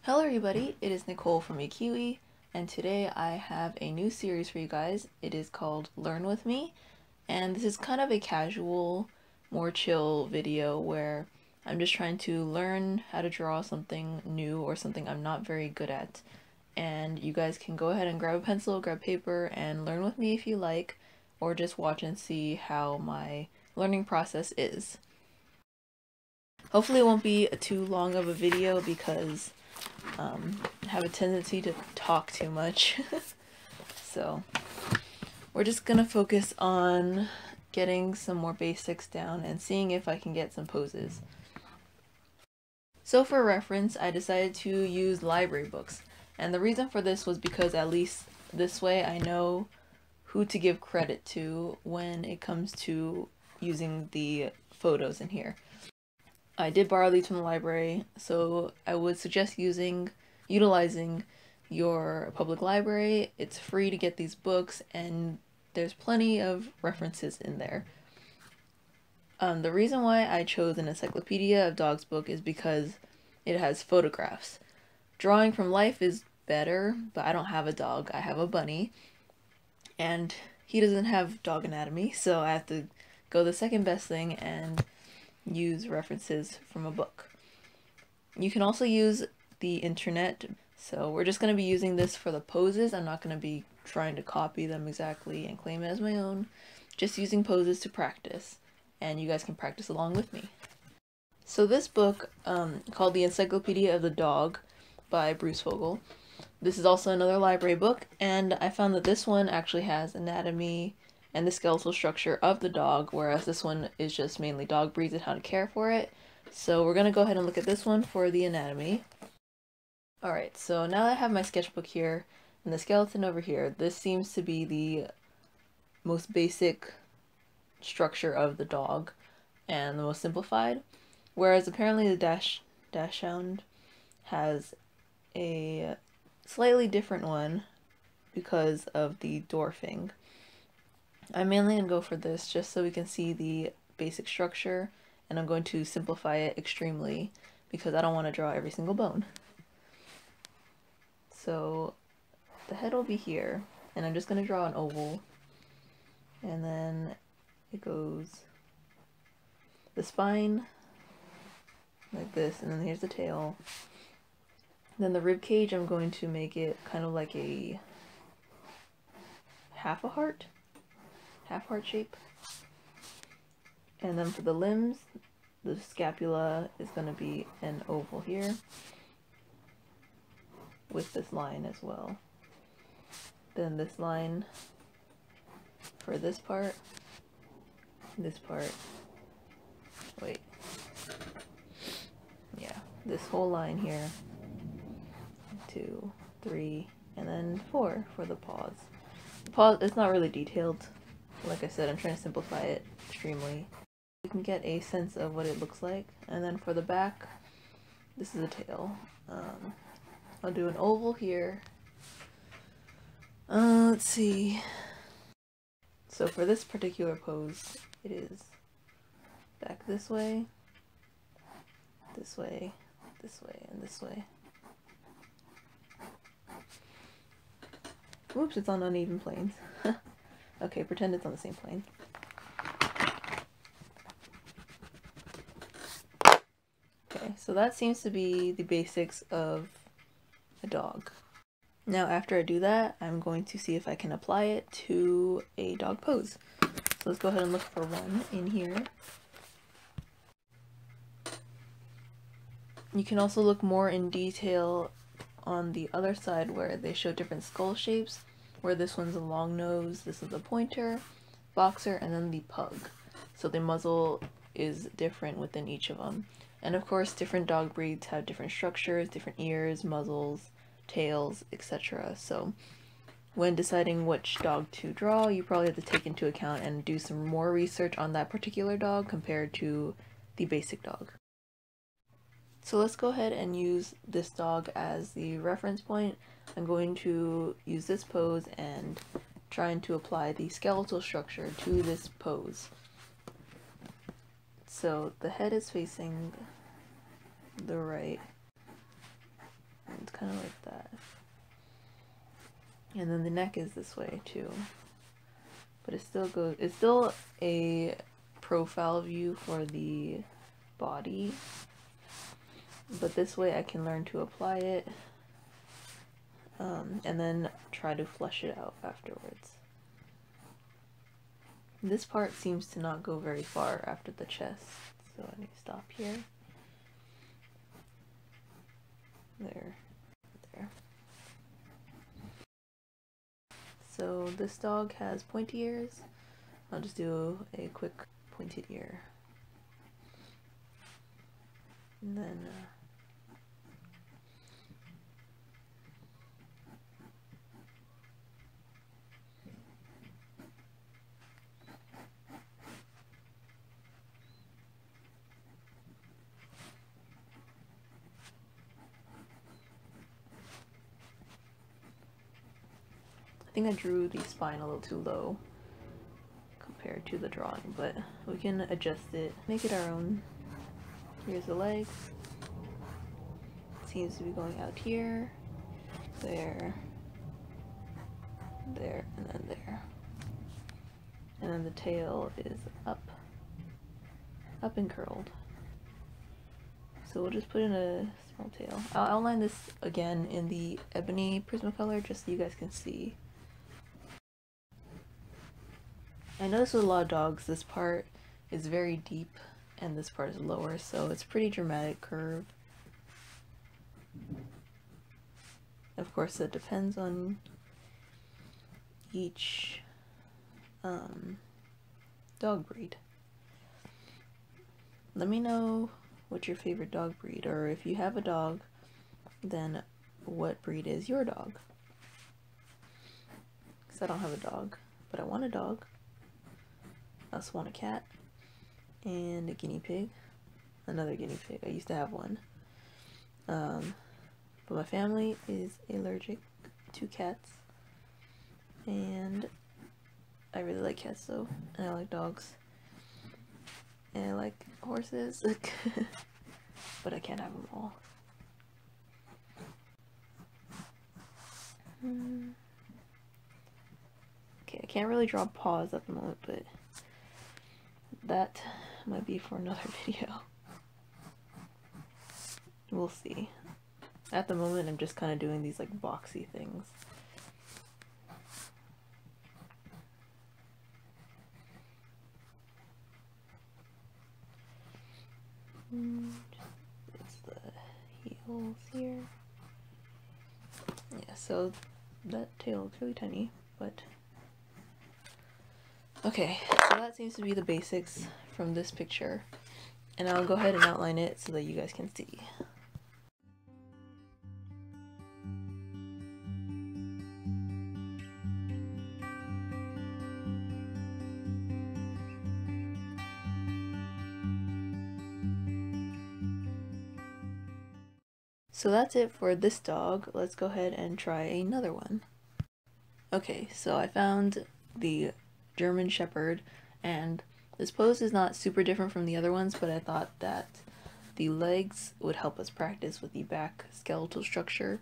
Hello everybody, it is Nicole from iiKiui, and today I have a new series for you guys. It is called Learn With Me, and this is kind of a casual, more chill video where I'm just trying to learn how to draw something new or something I'm not very good at. And you guys can go ahead and grab a pencil, grab paper, and learn with me if you like, or just watch and see how my learning process is. Hopefully it won't be too long of a video because I have a tendency to talk too much. So we're just gonna focus on getting some more basics down and seeing if I can get some poses. So for reference, I decided to use library books, and the reason for this was because at least this way I know who to give credit to when it comes to using the photos in here. I did borrow these from the library, so I would suggest utilizing your public library. It's free to get these books, and there's plenty of references in there. The reason why I chose an Encyclopedia of Dogs book is because it has photographs. Drawing from life is better, but I don't have a dog. I have a bunny, and he doesn't have dog anatomy, so I have to go the second best thing and use references from a book. You can also use the internet, so we're just going to be using this for the poses. I'm not going to be trying to copy them exactly and claim it as my own, just using poses to practice, and you guys can practice along with me. So this book, called The Encyclopedia of the Dog by Bruce Fogle, this is also another library book, and I found that this one actually has anatomy and the skeletal structure of the dog, whereas this one is just mainly dog breeds and how to care for it. So we're gonna go ahead and look at this one for the anatomy. Alright, so now that I have my sketchbook here and the skeleton over here, this seems to be the most basic structure of the dog and the most simplified, whereas apparently the dachshund has a slightly different one because of the dwarfing. I'm mainly going to go for this just so we can see the basic structure, and I'm going to simplify it extremely because I don't want to draw every single bone. So the head will be here, and I'm just going to draw an oval, and then it goes the spine like this, and then here's the tail. Then the rib cage, I'm going to make it kind of like a half heart shape. And then for the limbs, the scapula is going to be an oval here with this line as well. Then this line for this part, wait, yeah, this whole line here, 2, 3, and then 4 for the paws. The paws, it's not really detailed. Like I said, I'm trying to simplify it extremely. You can get a sense of what it looks like. And then for the back, this is a tail. I'll do an oval here. Let's see. So for this particular pose, it is back this way, this way, this way, and this way. Oops, it's on uneven planes. Okay, pretend it's on the same plane. Okay, so that seems to be the basics of a dog. Now after I do that, I'm going to see if I can apply it to a dog pose. So let's go ahead and look for one in here. You can also look more in detail on the other side where they show different skull shapes, where this one's a long nose, this is a pointer, boxer, and then the pug. So the muzzle is different within each of them. And of course, different dog breeds have different structures, different ears, muzzles, tails, etc. So when deciding which dog to draw, you probably have to take into account and do some more research on that particular dog compared to the basic dog. So let's go ahead and use this dog as the reference point. I'm going to use this pose and trying to apply the skeletal structure to this pose. So the head is facing the right, It's kind of like that. And then the neck is this way too. But it still goes, it's still a profile view for the body. But this way I can learn to apply it. And then try to flush it out afterwards. This part seems to not go very far after the chest, so I need to stop here. There. So this dog has pointy ears. I'll just do a quick pointed ear. And then I think I drew the spine a little too low compared to the drawing, but we can adjust it, make it our own. Here's the legs. It seems to be going out here, there, there, and then there. And then the tail is up and curled. So we'll just put in a small tail. I'll outline this again in the Ebony Prismacolor just so you guys can see. I noticed with a lot of dogs, this part is very deep and this part is lower, so it's a pretty dramatic curve. Of course, it depends on each dog breed. Let me know what's your favorite dog breed, or if you have a dog, then what breed is your dog? Because I don't have a dog, but I want a dog. I also want a cat and a guinea pig, another guinea pig. I used to have one, but my family is allergic to cats, and I really like cats though, and I like dogs, and I like horses, but I can't have them all. Okay, I can't really draw paws at the moment, but that might be for another video. We'll see. At the moment, I'm just kind of doing these like boxy things. It's the heels here. Yeah, so that tail looks really tiny, but okay, so that seems to be the basics from this picture, and I'll go ahead and outline it so that you guys can see. So that's it for this dog. Let's go ahead and try another one. Okay, so I found the German Shepherd, and this pose is not super different from the other ones, but I thought that the legs would help us practice with the back skeletal structure.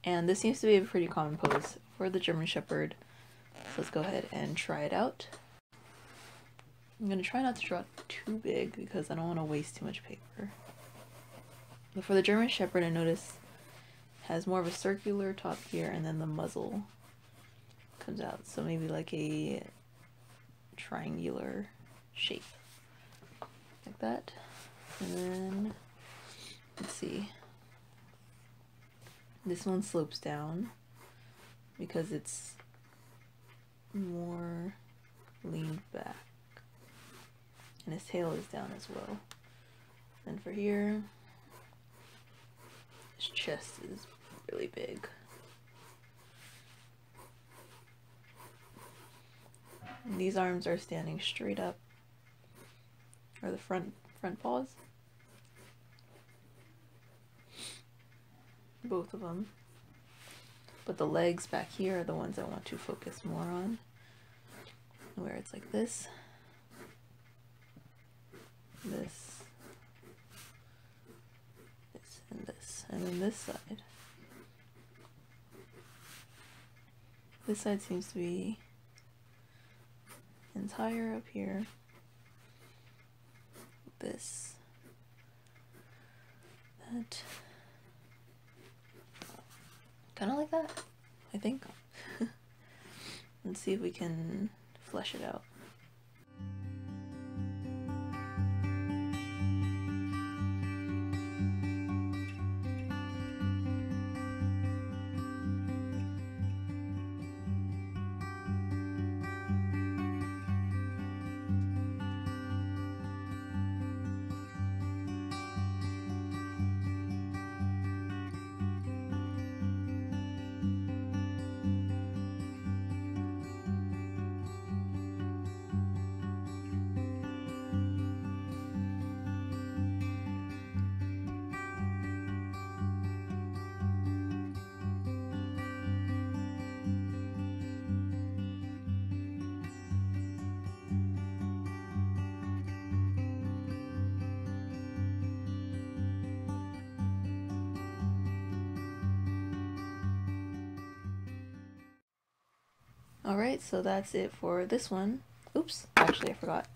And this seems to be a pretty common pose for the German Shepherd. So let's go ahead and try it out. I'm going to try not to draw it too big because I don't want to waste too much paper. But for the German Shepherd, I notice has more of a circular top here, and then the muzzle comes out. So maybe like a triangular shape. Like that. And then, let's see. This one slopes down because it's more leaned back. And his tail is down as well. And for here, his chest is really big. And these arms are standing straight up, or the front paws. Both of them. But the legs back here are the ones I want to focus more on, where it's like this, this, and this, and then this side This side seems to be entire up here. This, that, kind of like that, I think. Let's see if we can flesh it out. Alright, so that's it for this one. Oops, actually I forgot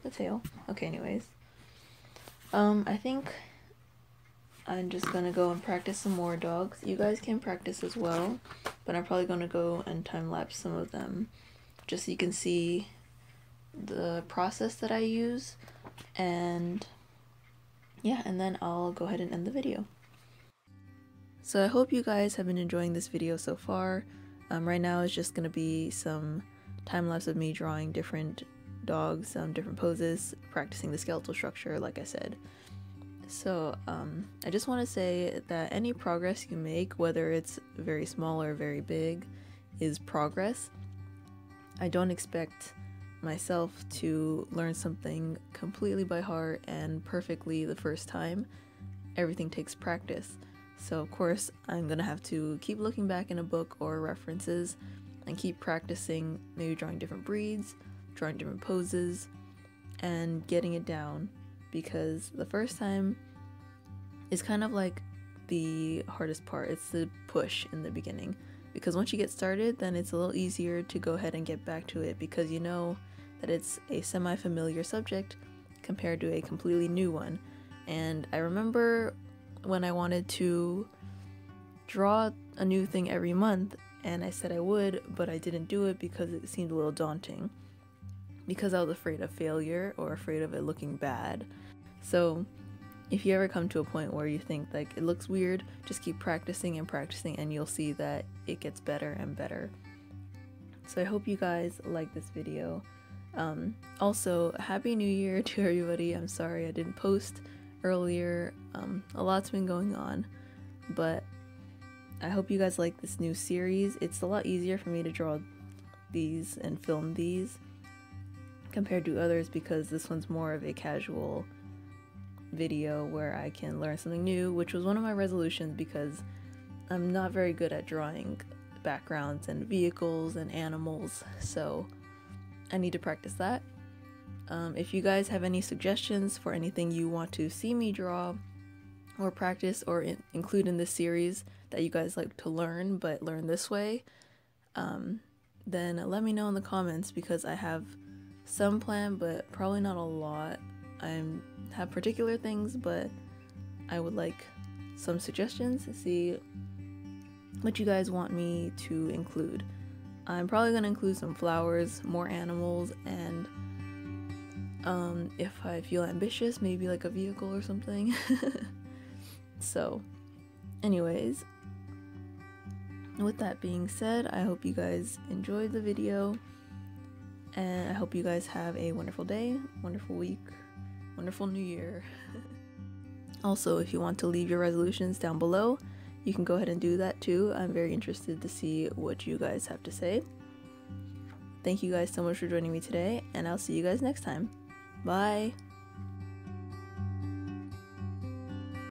the tail. Okay, anyways. I think I'm just gonna go and practice some more dogs. You guys can practice as well, but I'm probably gonna go and time-lapse some of them just so you can see the process that I use, and yeah, and then I'll go ahead and end the video. So I hope you guys have been enjoying this video so far. Right now it's just gonna be some time-lapse of me drawing different dogs, different poses, practicing the skeletal structure like I said. So I just want to say that any progress you make, whether it's very small or very big, is progress. I don't expect myself to learn something completely by heart and perfectly the first time. Everything takes practice. So of course I'm gonna have to keep looking back in a book or references and keep practicing, maybe drawing different breeds, drawing different poses, and getting it down, because the first time is kind of like the hardest part. It's the push in the beginning, because once you get started then it's a little easier to go ahead and get back to it, because you know that it's a semi-familiar subject compared to a completely new one. And I remember when I wanted to draw a new thing every month, and I said I would, but I didn't do it because it seemed a little daunting, because I was afraid of failure or afraid of it looking bad. So if you ever come to a point where you think like it looks weird, just keep practicing and practicing and you'll see that it gets better and better. So I hope you guys like this video. Also, Happy New Year to everybody. I'm sorry I didn't post earlier. A lot's been going on, but I hope you guys like this new series. It's a lot easier for me to draw these and film these compared to others, because this one's more of a casual video where I can learn something new, which was one of my resolutions, because I'm not very good at drawing backgrounds and vehicles and animals, so I need to practice that. If you guys have any suggestions for anything you want to see me draw or practice or include in this series that you guys like to learn but learn this way, then let me know in the comments, because I have some plan but probably not a lot. I have particular things, but I would like some suggestions to see what you guys want me to include. I'm probably going to include some flowers, more animals, and if I feel ambitious, maybe like a vehicle or something. So anyways, with that being said, I hope you guys enjoyed the video, and I hope you guys have a wonderful day, wonderful week, wonderful new year. Also, if you want to leave your resolutions down below, you can go ahead and do that too. I'm very interested to see what you guys have to say. Thank you guys so much for joining me today, and I'll see you guys next time. Bye!